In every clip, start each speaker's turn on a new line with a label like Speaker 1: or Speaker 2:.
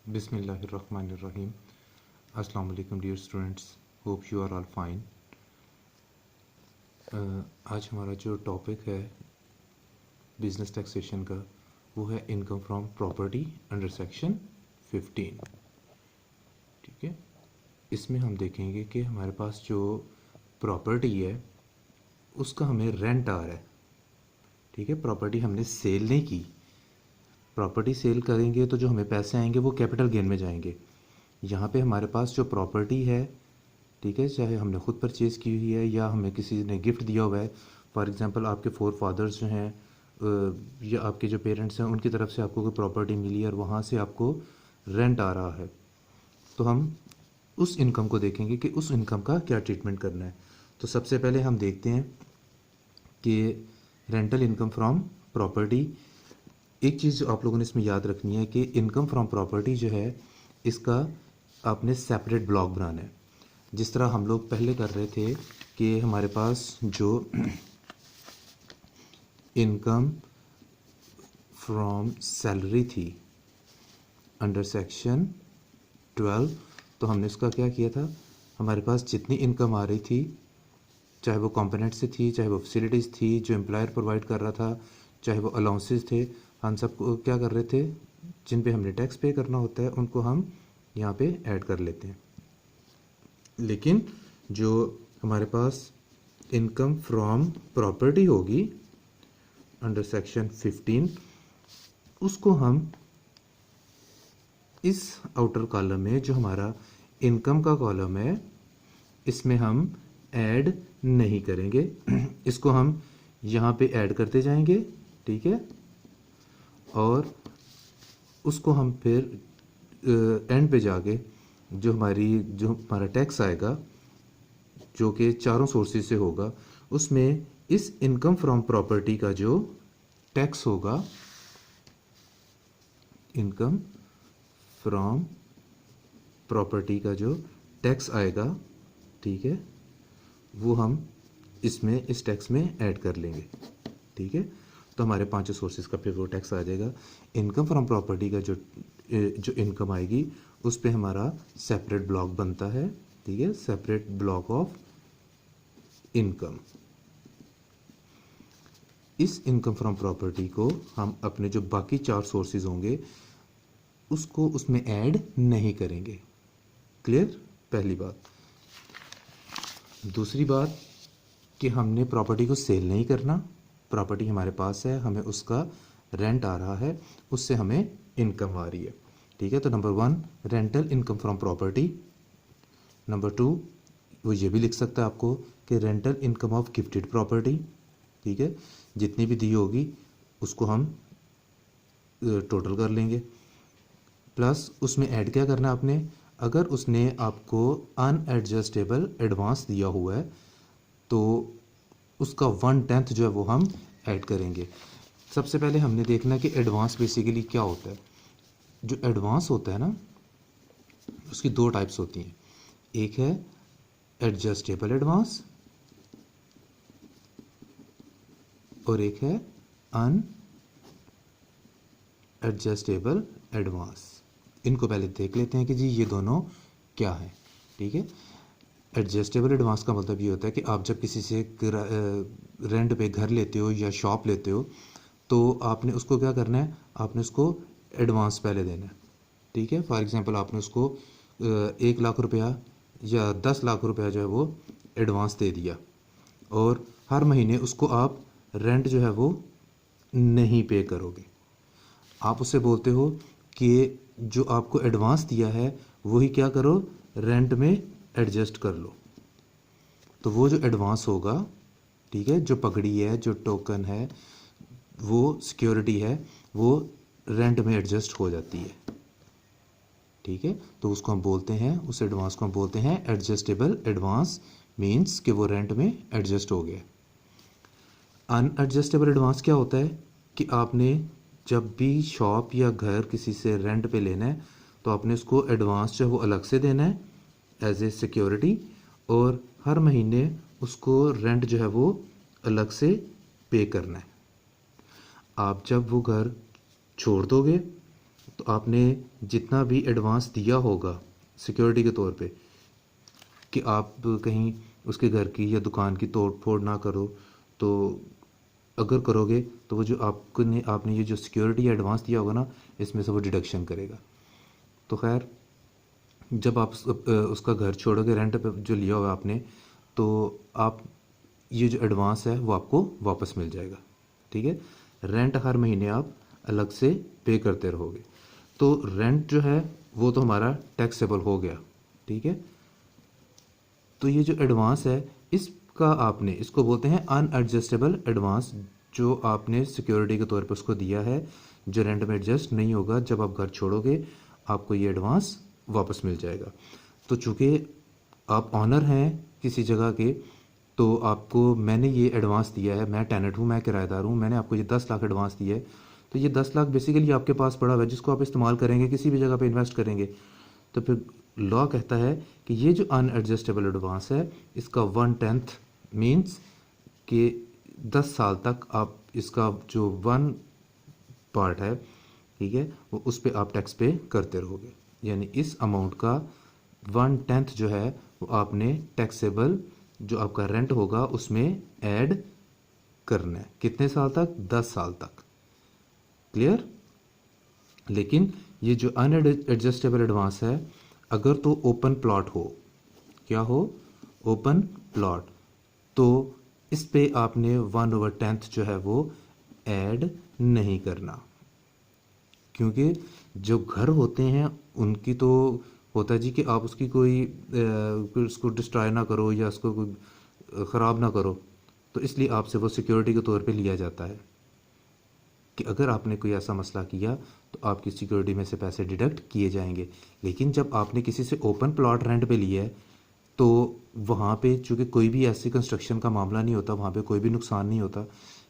Speaker 1: बिस्मिल्लाहिर्रहमानिर्रहीम। अस्सलाम वालेकुम dear students, hope you are all fine. आज हमारा जो टॉपिक है बिजनेस टैक्सेशन का वो है income from property under section 15। ठीक है, इसमें हम देखेंगे कि हमारे पास जो प्रॉपर्टी है उसका हमें रेंट आ रहा है। ठीक है, प्रॉपर्टी हमने सेल नहीं की। प्रॉपर्टी सेल करेंगे तो जो हमें पैसे आएंगे वो कैपिटल गेन में जाएंगे। यहाँ पे हमारे पास जो प्रॉपर्टी है, ठीक है, चाहे हमने ख़ुद परचेज़ की हुई है या हमें किसी ने गिफ्ट दिया हुआ है। फॉर एग्जांपल आपके फोर फादर्स जो हैं या आपके जो पेरेंट्स हैं उनकी तरफ से आपको कोई प्रॉपर्टी मिली और वहाँ से आपको रेंट आ रहा है, तो हम उस इनकम को देखेंगे कि उस इनकम का क्या ट्रीटमेंट करना है। तो सबसे पहले हम देखते हैं कि रेंटल इनकम फ्रॉम प्रॉपर्टी। एक चीज़ जो आप लोगों ने इसमें याद रखनी है कि इनकम फ्रॉम प्रॉपर्टी जो है इसका आपने सेपरेट ब्लॉक बनाना है। जिस तरह हम लोग पहले कर रहे थे कि हमारे पास जो इनकम फ्रॉम सैलरी थी अंडर सेक्शन 12, तो हमने इसका क्या किया था, हमारे पास जितनी इनकम आ रही थी, चाहे वो कंपोनेंट से थी, चाहे वो फैसिलिटीज़ थी जो एम्प्लॉयर प्रोवाइड कर रहा था, चाहे वो अलाउंसेस थे, हम सबको क्या कर रहे थे, जिन पे हमने टैक्स पे करना होता है उनको हम यहाँ पे ऐड कर लेते हैं। लेकिन जो हमारे पास इनकम फ्रॉम प्रॉपर्टी होगी अंडर सेक्शन 15, उसको हम इस आउटर कॉलम में, जो हमारा इनकम का कॉलम है, इसमें हम ऐड नहीं करेंगे। इसको हम यहाँ पे ऐड करते जाएंगे, ठीक है, और उसको हम फिर एंड पे जाके जो हमारा टैक्स आएगा, जो कि चारों सोर्सेज से होगा, उसमें इस इनकम फ्रॉम प्रॉपर्टी का जो टैक्स होगा, इनकम फ्रॉम प्रॉपर्टी का जो टैक्स आएगा, ठीक है, वो हम इसमें इस टैक्स में ऐड कर लेंगे। ठीक है, तो हमारे पांचों सोर्सेज का फिर वो टैक्स आ जाएगा। इनकम फ्रॉम प्रॉपर्टी का जो इनकम आएगी उस पे हमारा सेपरेट ब्लॉक बनता है। ठीक है, सेपरेट ब्लॉक ऑफ इनकम। इस इनकम फ्रॉम प्रॉपर्टी को हम अपने जो बाकी चार सोर्सेज होंगे उसको उसमें ऐड नहीं करेंगे। क्लियर? पहली बात। दूसरी बात कि हमने प्रॉपर्टी को सेल नहीं करना। प्रॉपर्टी हमारे पास है, हमें उसका रेंट आ रहा है, उससे हमें इनकम आ रही है। ठीक है, तो number 1 rental income from property. Number 2 वो ये भी लिख सकता है आपको कि rental income of gifted property. ठीक है, जितनी भी दी होगी उसको हम टोटल कर लेंगे, प्लस उसमें ऐड क्या करना है आपने, अगर उसने आपको अनएडजस्टेबल एडवांस दिया हुआ है तो उसका 1/10 जो है वो हम ऐड करेंगे। सबसे पहले हमने देखना कि एडवांस बेसिकली क्या होता है। जो एडवांस होता है ना, उसकी दो टाइप्स होती हैं। एक है एडजस्टेबल एडवांस और एक है अनएडजस्टेबल एडवांस। इनको पहले देख लेते हैं कि जी ये दोनों क्या है। ठीक है, एडजस्टेबल एडवांस का मतलब ये होता है कि आप जब किसी से रेंट पे घर लेते हो या शॉप लेते हो तो आपने उसको क्या करना है, आपने उसको एडवांस पहले देना है। ठीक है, फॉर एग्जांपल आपने उसको 1 लाख रुपया या 10 लाख रुपया जो है वो एडवांस दे दिया और हर महीने उसको आप रेंट जो है वो नहीं पे करोगे। आप उससे बोलते हो कि जो आपको एडवांस दिया है वही क्या करो, रेंट में एडजस्ट कर लो। तो वो जो एडवांस होगा, ठीक है, जो पगड़ी है, जो टोकन है, वो सिक्योरिटी है, वो रेंट में एडजस्ट हो जाती है। ठीक है, तो उसको हम बोलते हैं, उस एडवांस को हम बोलते हैं एडजस्टेबल एडवांस। मीन्स कि वो रेंट में एडजस्ट हो गया। अनएडजस्टेबल एडवांस क्या होता है कि आपने जब भी शॉप या घर किसी से रेंट पे लेना है तो आपने उसको एडवांस जो है वो अलग से देना है एज ए सिक्योरिटी, और हर महीने उसको रेंट जो है वो अलग से पे करना है। आप जब वो घर छोड़ दोगे तो आपने जितना भी एडवांस दिया होगा सिक्योरिटी के तौर पे कि आप कहीं उसके घर की या दुकान की तोड़ फोड़ ना करो, तो अगर करोगे तो वो जो आपने ये जो सिक्योरिटी एडवांस दिया होगा ना, इसमें से वो डिडक्शन करेगा। तो खैर, जब आप उसका घर छोड़ोगे रेंट पे जो लिया हुआ आपने, तो आप ये जो एडवांस है वो आपको वापस मिल जाएगा। ठीक है, रेंट हर महीने आप अलग से पे करते रहोगे। तो रेंट जो है वो तो हमारा टैक्सेबल हो गया। ठीक है, तो ये जो एडवांस है इसका आपने, इसको बोलते हैं अनएडजस्टेबल एडवांस, जो आपने सिक्योरिटी के तौर पर उसको दिया है, जो रेंट में एडजस्ट नहीं होगा। जब आप घर छोड़ोगे आपको ये एडवांस वापस मिल जाएगा। तो चूँकि आप ऑनर हैं किसी जगह के, तो आपको मैंने ये एडवांस दिया है, मैं टेनेंट हूँ, मैं किराएदार हूँ, मैंने आपको ये 10 लाख एडवांस दिया है। तो ये 10 लाख बेसिकली आपके पास पड़ा हुआ है, जिसको आप इस्तेमाल करेंगे, किसी भी जगह पे इन्वेस्ट करेंगे। तो फिर लॉ कहता है कि ये जो अनएडजस्टेबल एडवांस है इसका 1/10 मीन्स कि 10 साल तक आप इसका जो 1 पार्ट है, ठीक है, वो उस पर आप टैक्स पे करते रहोगे। यानी इस अमाउंट का 1/10 जो है वो आपने टैक्सेबल जो आपका रेंट होगा उसमें ऐड करना है। कितने साल तक? 10 साल तक। क्लियर? लेकिन ये जो अनएडजस्टेबल एडवांस है, अगर तो ओपन प्लॉट हो, क्या हो? ओपन प्लॉट, तो इस पे आपने 1/10 जो है वो ऐड नहीं करना, क्योंकि जो घर होते हैं उनकी तो होता है जी कि आप उसकी कोई उसको डिस्ट्रॉय ना करो या उसको कोई ख़राब ना करो। तो इसलिए आपसे वो सिक्योरिटी के तौर पे लिया जाता है कि अगर आपने कोई ऐसा मसला किया तो आपकी सिक्योरिटी में से पैसे डिडक्ट किए जाएंगे। लेकिन जब आपने किसी से ओपन प्लॉट रेंट पे लिया है, तो वहाँ पे चूँकि कोई भी ऐसी कंस्ट्रक्शन का मामला नहीं होता, वहाँ पे कोई भी नुकसान नहीं होता,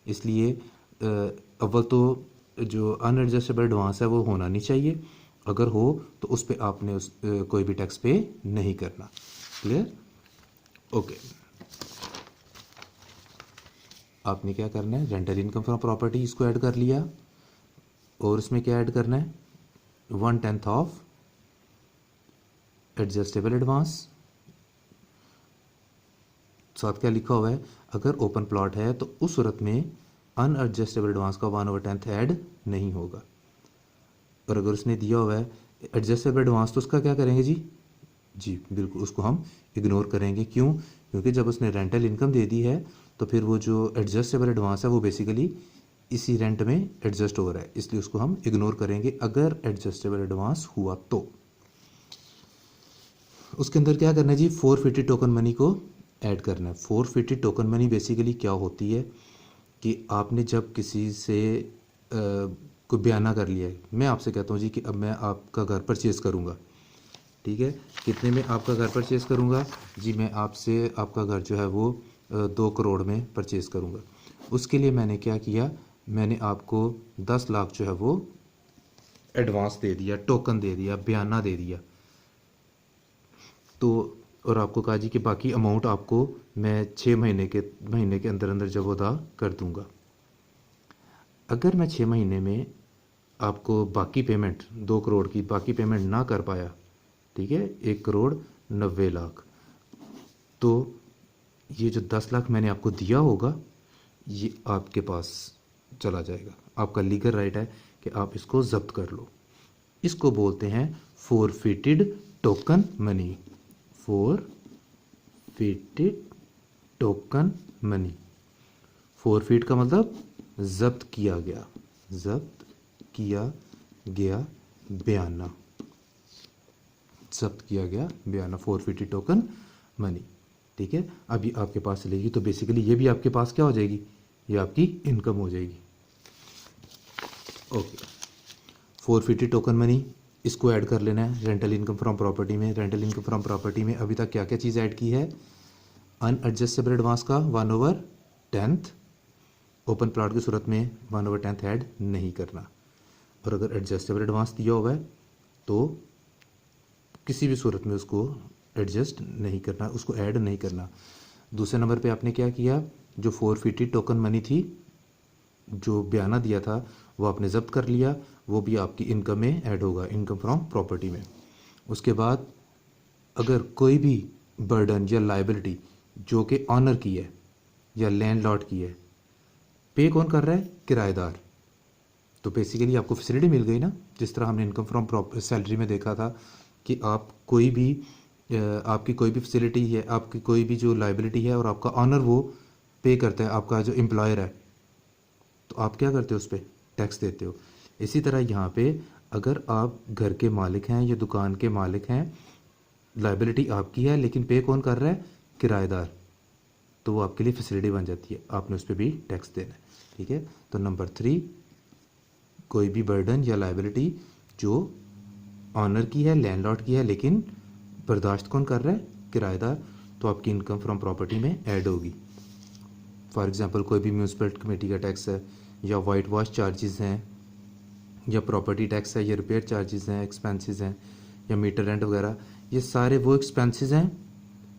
Speaker 1: इसलिए अव्वल तो जो अनएडजस्टेबल एडवांस है वो होना नहीं चाहिए। अगर हो तो उस पर आपने कोई भी टैक्स पे नहीं करना। क्लियर? ओके। आपने क्या करना है? रेंटल इनकम फ्रॉम प्रॉपर्टी इसको ऐड कर लिया, और इसमें क्या ऐड करना है? 1/10 ऑफ एडजस्टेबल एडवांस। साथ क्या लिखा हुआ है? अगर ओपन प्लॉट है तो उस सूरत में अनएडजस्टेबल एडवांस का 1/10 ऐड नहीं होगा। और अगर उसने दिया हुआ है एडजस्टेबल एडवांस, तो उसका क्या करेंगे जी? जी बिल्कुल, उसको हम इग्नोर करेंगे। क्यों? क्योंकि जब उसने रेंटल इनकम दे दी है तो फिर वो जो एडजस्टेबल एडवांस है वो बेसिकली इसी रेंट में एडजस्ट हो रहा है, इसलिए उसको हम इग्नोर करेंगे अगर एडजस्टेबल एडवांस हुआ तो। उसके अंदर क्या करना है जी? 450 टोकन मनी को ऐड करना है। 450 टोकन मनी बेसिकली क्या होती है कि आपने जब किसी से कोई बयाना कर लिया है, मैं आपसे कहता हूँ जी कि अब मैं आपका घर परचेज़ करूँगा, ठीक है, कितने में आपका घर परचेज़ करूँगा जी? मैं आपसे आपका घर जो है वो 2 करोड़ में परचेज़ करूँगा। उसके लिए मैंने क्या किया? मैंने आपको 10 लाख जो है वो एडवांस दे दिया, टोकन दे दिया, बयाना दे दिया। तो और आपको कहा जी कि बाकी अमाउंट आपको मैं 6 महीने के अंदर अंदर जब अदा कर दूंगा। अगर मैं 6 महीने में आपको बाकी पेमेंट 2 करोड़ की बाकी पेमेंट ना कर पाया, ठीक है, 1,90,90,00,000, तो ये जो 10 लाख मैंने आपको दिया होगा ये आपके पास चला जाएगा। आपका लीगल राइट है कि आप इसको जब्त कर लो। इसको बोलते हैं forfeited token money. Forfeited token money. Forfeit का मतलब जब्त किया गया, जब्त किया गया बयाना, जब्त किया गया बयाना, फोरफिटेड टोकन मनी। ठीक है, अब ये आपके पास चलेगी तो बेसिकली ये भी आपके पास क्या हो जाएगी? ये आपकी इनकम हो जाएगी। ओके, फोरफिटेड टोकन मनी इसको ऐड कर लेना है रेंटल इनकम फ्रॉम प्रॉपर्टी में। रेंटल इनकम फ्रॉम प्रॉपर्टी में अभी तक क्या क्या चीज़ ऐड की है? अनएडजस्टेबल एडवांस का 1/10, ओपन प्लॉट की सूरत में 1/10 ऐड नहीं करना। और अगर एडजस्टेबल एडवांस दिया हुआ है तो किसी भी सूरत में उसको एडजस्ट नहीं करना, उसको ऐड नहीं करना। दूसरे नंबर पे आपने क्या किया? जो फोरफिटेड टोकन मनी थी जो बयाना दिया था वो आपने ज़ब्त कर लिया, वो भी आपकी इनकम में ऐड होगा, इनकम फ्रॉम प्रॉपर्टी में। उसके बाद अगर कोई भी बर्डन या लाइबिलिटी जो कि ऑनर की है या लैंडलॉर्ड की है, पे कौन कर रहा है? किराएदार। तो बेसिकली आपको फैसिलिटी मिल गई ना, जिस तरह हमने इनकम फ्रॉम सैलरी में देखा था कि आप कोई भी आपकी कोई भी फैसिलिटी है, आपकी कोई भी जो लाइबिलिटी है और आपका ऑनर वो पे करता है, आपका जो एम्प्लॉयर है, तो आप क्या करते हो? उस पर टैक्स देते हो। इसी तरह यहाँ पे अगर आप घर के मालिक हैं या दुकान के मालिक हैं, लाइबिलिटी आपकी है लेकिन पे कौन कर रहा है? किराएदार। तो वो आपके लिए फैसिलिटी बन जाती है, आपने उस पर भी टैक्स देना है। ठीक है, तो नंबर 3, कोई भी बर्डन या लाइबिलिटी जो ऑनर की है, लैंडलॉर्ड की है, लेकिन बर्दाश्त कौन कर रहा है? किराएदार। तो आपकी इनकम फ्रॉम प्रॉपर्टी में ऐड होगी। फॉर एग्जांपल कोई भी म्यूनसिपल कमेटी का टैक्स है, या वाइट वॉश चार्जेस हैं, या प्रॉपर्टी टैक्स है, या रिपेयर चार्जेस हैं, एक्सपेंसेस हैं, या मीटर रेंट वगैरह, ये सारे वो एक्सपेंसेस हैं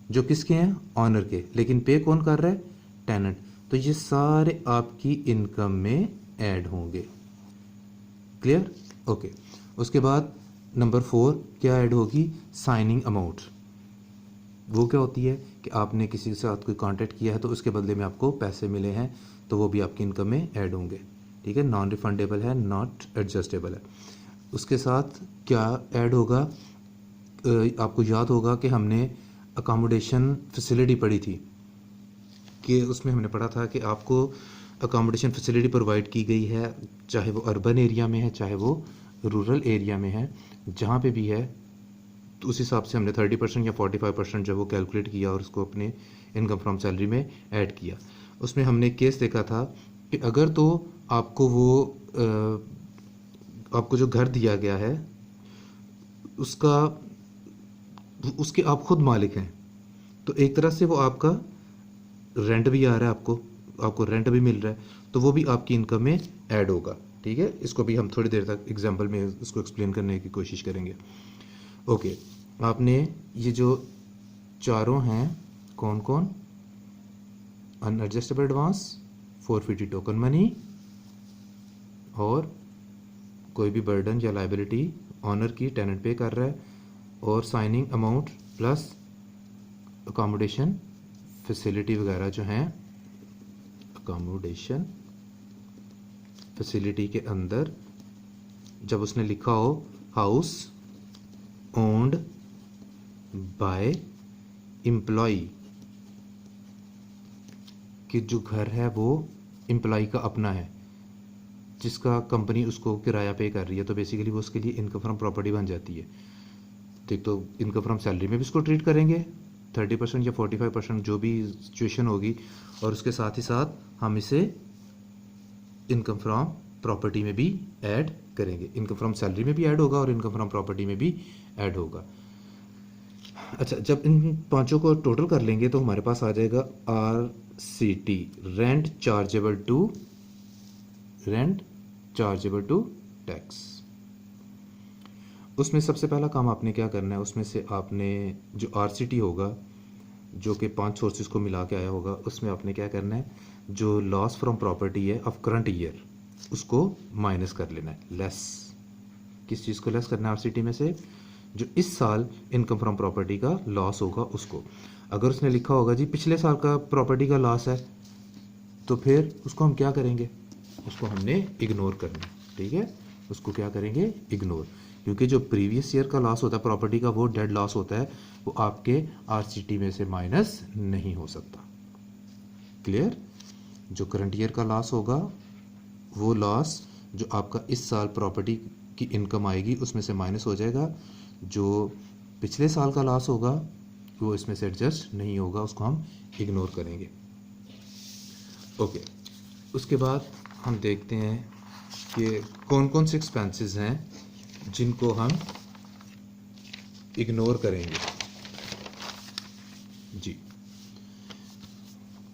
Speaker 1: जो किसके हैं? ऑनर के, लेकिन पे कौन कर रहा है? टेनेंट। तो ये सारे आपकी इनकम में ऐड होंगे। क्लियर? ओके। उसके बाद नंबर 4 क्या ऐड होगी? Signing amount. वो क्या होती है कि आपने किसी के साथ कोई कॉन्ट्रैक्ट किया है तो उसके बदले में आपको पैसे मिले हैं, तो वो भी आपकी इनकम में ऐड होंगे। ठीक है, नॉन रिफंडेबल है, नॉट एडजस्टेबल है। उसके साथ क्या ऐड होगा? आपको याद होगा कि हमने अकोमोडेशन फैसिलिटी पढ़ी थी, कि उसमें हमने पढ़ा था कि आपको अकोमोडेशन फैसिलिटी प्रोवाइड की गई है, चाहे वो अर्बन एरिया में है चाहे वो रूरल एरिया में है, जहाँ पे भी है, तो उस हिसाब से हमने 30% या 45% जो वो कैलकुलेट किया और उसको अपने इनकम फ्रॉम सैलरी में ऐड किया। उसमें हमने केस देखा था कि अगर तो आपको वो आपको जो घर दिया गया है उसके आप खुद मालिक हैं, तो एक तरह से वो आपका रेंट भी आ रहा है, आपको रेंट भी मिल रहा है, तो वो भी आपकी इनकम में ऐड होगा। ठीक है, इसको भी हम थोड़ी देर तक एग्जांपल में इसको एक्सप्लेन करने की कोशिश करेंगे। ओके, आपने ये जो चारों हैं, कौन कौन? अनएडजस्टेबल एडवांस, फोरफिटेड टोकन मनी, और कोई भी बर्डन या लाइबिलिटी ऑनर की, टेनेंट पे कर रहा है, और signing amount plus accommodation facility वगैरह जो हैं, अकोमोडेशन फैसिलिटी के अंदर जब उसने लिखा हो हाउस ओन्ड बाय एम्प्लॉय, कि जो घर है वो एम्प्लॉय का अपना है, जिसका कंपनी उसको किराया पे कर रही है, तो बेसिकली वो उसके लिए इनकम फ्रॉम प्रॉपर्टी बन जाती है। तो इनकम फ्रॉम सैलरी में भी इसको ट्रीट करेंगे 30% या 45% जो भी सिचुएशन होगी, और उसके साथ ही साथ हम इसे इनकम फ्रॉम प्रॉपर्टी में भी ऐड करेंगे। इनकम फ्रॉम सैलरी में भी ऐड होगा और इनकम फ्रॉम प्रॉपर्टी में भी ऐड होगा। अच्छा, जब इन पांचों को टोटल कर लेंगे तो हमारे पास आ जाएगा RCT, rent chargeable to tax. उसमें सबसे पहला काम आपने क्या करना है, उसमें से आपने जो RCT होगा, जो कि 5 सोर्सेज को मिला के आया होगा, उसमें आपने क्या करना है, जो लॉस फ्रॉम प्रॉपर्टी है ऑफ करंट ईयर, उसको माइनस कर लेना है, लेस। किस चीज़ को लेस करना है RCT में से? जो इस साल इनकम फ्रॉम प्रॉपर्टी का लॉस होगा उसको। अगर उसने लिखा होगा जी पिछले साल का प्रॉपर्टी का लॉस है, तो फिर उसको हम क्या करेंगे? उसको हमने इग्नोर करना है। ठीक है, उसको क्या करेंगे? इग्नोर, क्योंकि जो प्रीवियस ईयर का लॉस होता है प्रॉपर्टी का, वो डेड लॉस होता है, वो आपके RCT में से माइनस नहीं हो सकता। क्लियर? जो करंट ईयर का लॉस होगा, वो लॉस जो आपका इस साल प्रॉपर्टी की इनकम आएगी उसमें से माइनस हो जाएगा। जो पिछले साल का लॉस होगा वो इसमें से एडजस्ट नहीं होगा, उसको हम इग्नोर करेंगे। ओके, उसके बाद हम देखते हैं कि कौन कौन से एक्सपेंसेस हैं जिनको हम इग्नोर करेंगे। जी,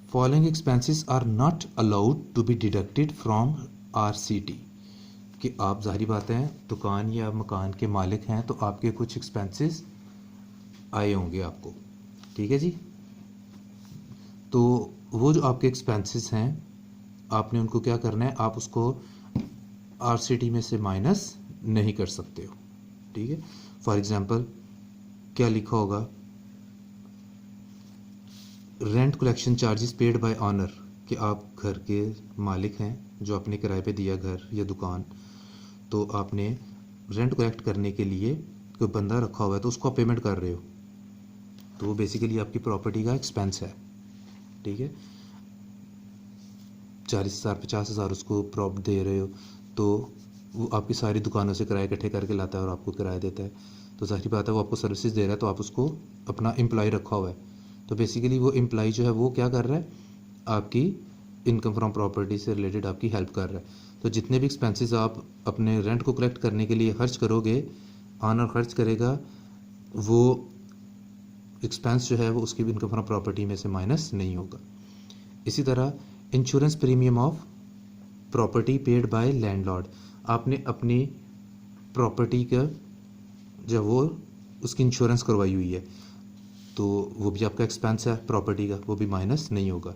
Speaker 1: following expenses are not allowed to be deducted from RCT। कि आप जाहिर बात है दुकान या मकान के मालिक हैं, तो आपके कुछ एक्सपेंसेस आए होंगे आपको। ठीक है जी, तो वो जो आपके एक्सपेंसेस हैं आपने उनको क्या करना है, आप उसको आरसीटी में से माइनस नहीं कर सकते हो, ठीक है। फॉर एग्जांपल क्या लिखा होगा, rent collection charges paid by honour, कि आप घर के मालिक हैं जो आपने किराए पे दिया घर या दुकान, तो आपने रेंट कलेक्ट करने के लिए कोई बंदा रखा हुआ है तो उसको आप पेमेंट कर रहे हो, तो वो बेसिकली आपकी प्रॉपर्टी का एक्सपेंस है, ठीक है। 40,000 50,000 उसको प्रॉप दे रहे हो, तो वो आपकी सारी दुकानों से किराए इकट्ठे करके लाता है और आपको किराया देता है, तो जाहिर बात है वो आपको सर्विसेज दे रहा है, तो आप उसको अपना एम्प्लॉय रखा हुआ है, तो बेसिकली वो एम्प्लॉय जो है वो क्या कर रहा है, आपकी इनकम फ्रॉम प्रॉपर्टी से रिलेटेड आपकी हेल्प कर रहा है। तो जितने भी एक्सपेंसेस आप अपने रेंट को कलेक्ट करने के लिए खर्च करोगे, ऑनर खर्च करेगा, वो एक्सपेंस जो है वो उसकी इनकम फ्रॉम प्रॉपर्टी में से माइनस नहीं होगा। इसी तरह insurance premium of property paid by landlord, आपने अपनी प्रॉपर्टी का जब वो उसकी इंश्योरेंस करवाई हुई है, तो वो भी आपका एक्सपेंस है प्रॉपर्टी का, वो भी माइनस नहीं होगा।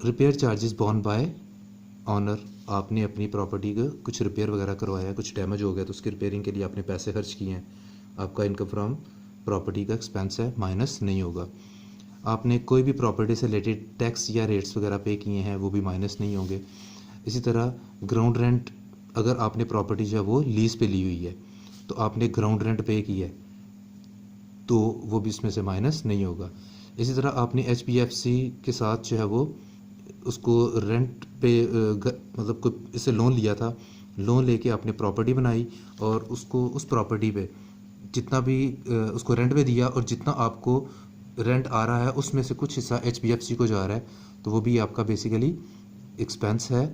Speaker 1: Repair charges born bye honour, आपने अपनी प्रॉपर्टी का कुछ रिपेयर वगैरह करवाया, कुछ डैमेज हो गया तो उसकी रिपेयरिंग के लिए आपने पैसे खर्च किए हैं, आपका इनकम फ्रॉम प्रॉपर्टी का एक्सपेंस है, माइनस नहीं होगा। आपने कोई भी प्रॉपर्टी से रिलेटेड टैक्स या रेट्स वगैरह पे किए हैं, वो भी माइनस नहीं होंगे। इसी तरह ग्राउंड रेंट, अगर आपने प्रॉपर्टी जो है वो लीज पे ली हुई है, तो आपने ग्राउंड रेंट पे किया है, तो वो भी इसमें से माइनस नहीं होगा। इसी तरह आपने HPFC के साथ जो है वो उसको रेंट पे मतलब कोई इससे लोन लिया था, लोन लेके आपने प्रॉपर्टी बनाई और उसको उस प्रॉपर्टी पे जितना भी उसको रेंट पे दिया, और जितना आपको रेंट आ रहा है उसमें से कुछ हिस्सा HPFC को जा रहा है, तो वो भी आपका बेसिकली एक्सपेंस है,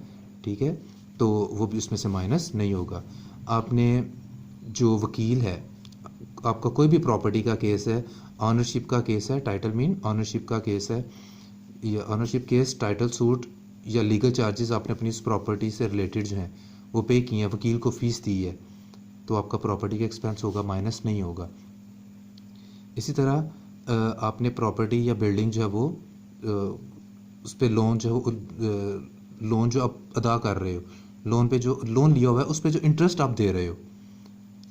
Speaker 1: ठीक है, तो वो भी उसमें से माइनस नहीं होगा। आपने जो वकील है, आपका कोई भी प्रॉपर्टी का केस है, ऑनरशिप का केस है, टाइटल मीन ऑनरशिप का केस है, या ऑनरशिप केस, टाइटल सूट या लीगल चार्जेस आपने अपनी इस प्रॉपर्टी से रिलेटेड जो हैं वो पे किए हैं, वकील को फ़ीस दी है, तो आपका प्रॉपर्टी का एक्सपेंस होगा, माइनस नहीं होगा। इसी तरह आपने प्रॉपर्टी या बिल्डिंग जो है वो उस पर लोन जो है वो लोन जो आप अदा कर रहे हो, लोन पे जो लोन लिया हुआ है उस पर जो इंटरेस्ट आप दे रहे हो,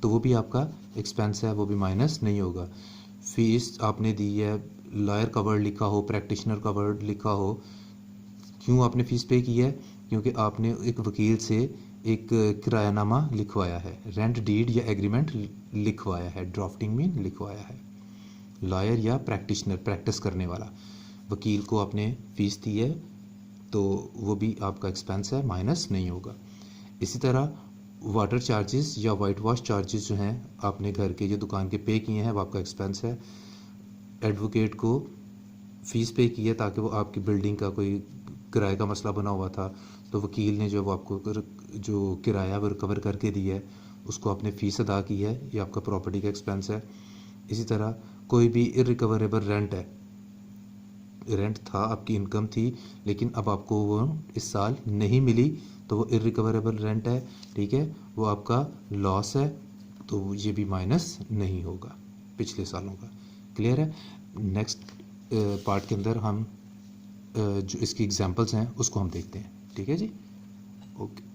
Speaker 1: तो वो भी आपका एक्सपेंस है, वो भी माइनस नहीं होगा। फीस आपने दी है, लॉयर कवर्ड लिखा हो, प्रैक्टिशनर कवर्ड लिखा हो, क्यों आपने फ़ीस पे की है, क्योंकि आपने एक वकील से एक किरायानामा लिखवाया है, रेंट डीड या एग्रीमेंट लिखवाया है, ड्राफ्टिंग में लिखवाया है। लॉयर या प्रैक्टिशनर, प्रैक्टिस करने वाला वकील को आपने फ़ीस दी है, तो वो भी आपका एक्सपेंस है, माइनस नहीं होगा। इसी तरह वाटर चार्जेस या वाइट वॉश चार्जेस जो हैं आपने घर के या दुकान के पे किए हैं, वो आपका एक्सपेंस है। एडवोकेट को फ़ीस पे की है ताकि वो आपकी बिल्डिंग का कोई किराए का मसला बना हुआ था, तो वकील ने जो वो आपको जो किराया वो रिकवर करके दिया है, उसको आपने फ़ीस अदा की है, ये आपका प्रॉपर्टी का एक्सपेंस है। इसी तरह कोई भी इरिकवरेबल रेंट है, रेंट था, आपकी इनकम थी, लेकिन अब आपको वो इस साल नहीं मिली, तो वो इरिकवरेबल रेंट है, ठीक है, वो आपका लॉस है, तो ये भी माइनस नहीं होगा पिछले सालों का। क्लियर है। नेक्स्ट पार्ट के अंदर हम जो इसकी एग्जांपल्स हैं उसको हम देखते हैं, ठीक है जी, ओके।